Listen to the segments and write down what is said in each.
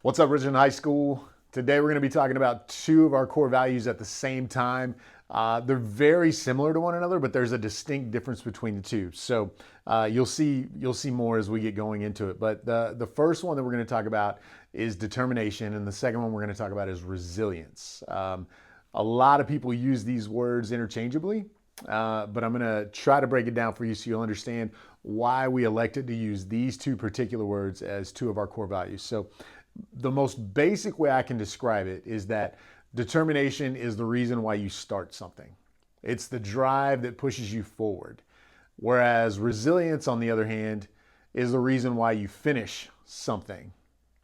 What's up, Richmond High School? Today we're going to be talking about two of our core values at the same time. They're very similar to one another, but there's a distinct difference between the two. So you'll see more as we get going into it. But the first one that we're going to talk about is determination, and the second one we're going to talk about is resilience. A lot of people use these words interchangeably, but I'm going to try to break it down for you so you'll understand why we elected to use these two particular words as two of our core values. So the most basic way I can describe it is that determination is the reason why you start something. It's the drive that pushes you forward. Whereas resilience, on the other hand, is the reason why you finish something.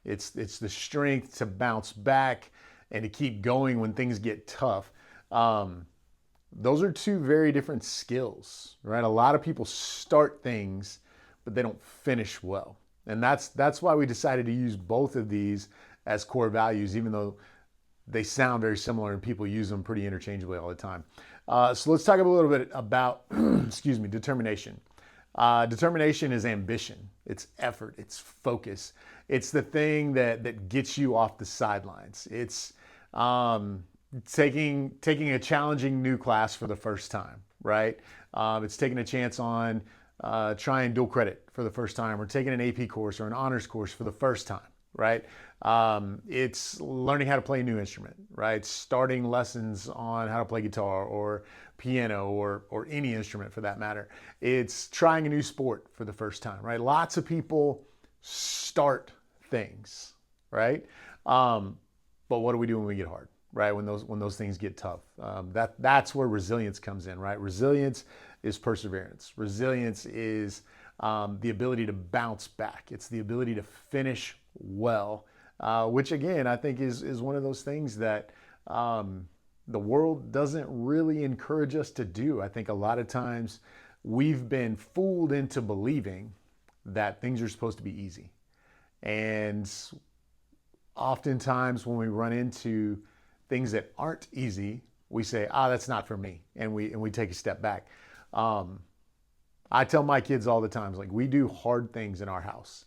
It's the strength to bounce back and to keep going when things get tough. Those are two very different skills, right? A lot of people start things, but they don't finish well. And that's why we decided to use both of these as core values, even though they sound very similar and people use them pretty interchangeably all the time. So let's talk a little bit about, determination. Determination is ambition, it's effort, it's focus. It's the thing that gets you off the sidelines. It's taking a challenging new class for the first time, right? It's taking a chance on trying dual credit for the first time, or taking an AP course or an honors course for the first time, right? It's learning how to play a new instrument, right? Starting lessons on how to play guitar or piano or any instrument for that matter. It's trying a new sport for the first time, right? Lots of people start things, right? But what do we do when we get hard, right? When those things get tough, that's where resilience comes in, right? Resilience is perseverance. Resilience is the ability to bounce back. It's the ability to finish well, which again, I think is one of those things that the world doesn't really encourage us to do. I think a lot of times we've been fooled into believing that things are supposed to be easy. And oftentimes when we run into things that aren't easy, we say, that's not for me. And we take a step back. I tell my kids all the time, like, we do hard things in our house.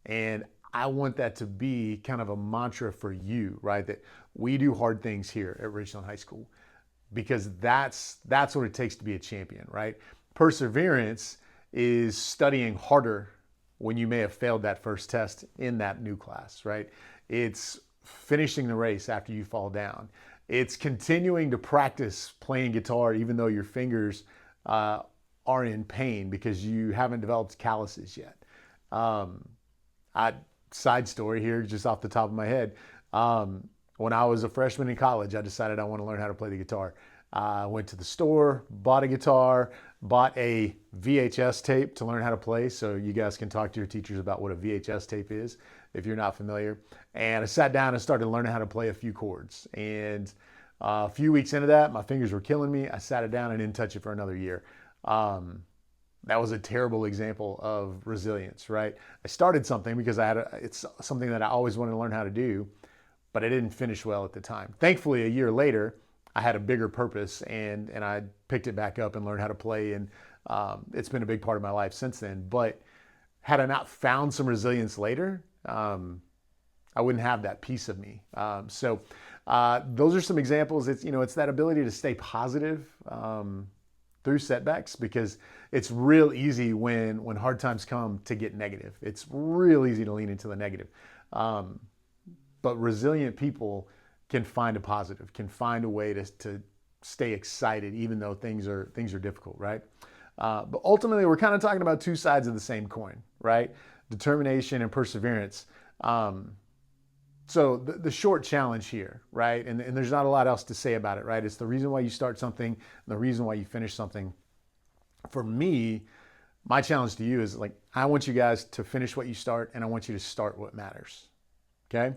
And I want that to be kind of a mantra for you, right? That we do hard things here at Ridgeland High School, because that's what it takes to be a champion, right? Perseverance is studying harder when you may have failed that first test in that new class, right? It's finishing the race after you fall down. It's continuing to practice playing guitar even though your fingers are in pain because you haven't developed calluses yet. Side story here, just off the top of my head. When I was a freshman in college, I decided I want to learn how to play the guitar. I went to the store, bought a guitar, bought a VHS tape to learn how to play. So you guys can talk to your teachers about what a VHS tape is if you're not familiar. And I sat down and started learning how to play a few chords. And a few weeks into that, my fingers were killing me. I sat it down and didn't touch it for another year. That was a terrible example of resilience, right? I started something because it's something that I always wanted to learn how to do, but I didn't finish well at the time. Thankfully, a year later, I had a bigger purpose and I picked it back up and learned how to play. And it's been a big part of my life since then. But had I not found some resilience later, I wouldn't have that piece of me. So those are some examples. It's that ability to stay positive through setbacks, because it's real easy when hard times come to get negative. It's real easy to lean into the negative. But resilient people can find a positive, can find a way to stay excited even though things are difficult, right? But ultimately, we're kind of talking about two sides of the same coin, right? Determination and perseverance. So the short challenge here, right? And there's not a lot else to say about it, right? It's the reason why you start something, and the reason why you finish something. For me, my challenge to you is, like, I want you guys to finish what you start, and I want you to start what matters. Okay?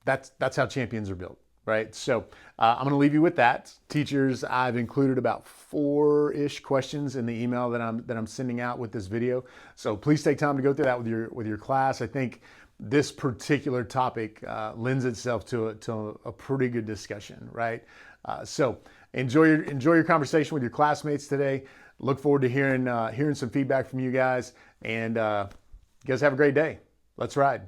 That's how champions are built, right? So I'm going to leave you with that. Teachers, I've included about 4-ish questions in the email that I'm sending out with this video. So please take time to go through that with your class. I think this particular topic lends itself to a pretty good discussion, right? So enjoy your conversation with your classmates today. Look forward to hearing some feedback from you guys, and you guys have a great day. Let's ride.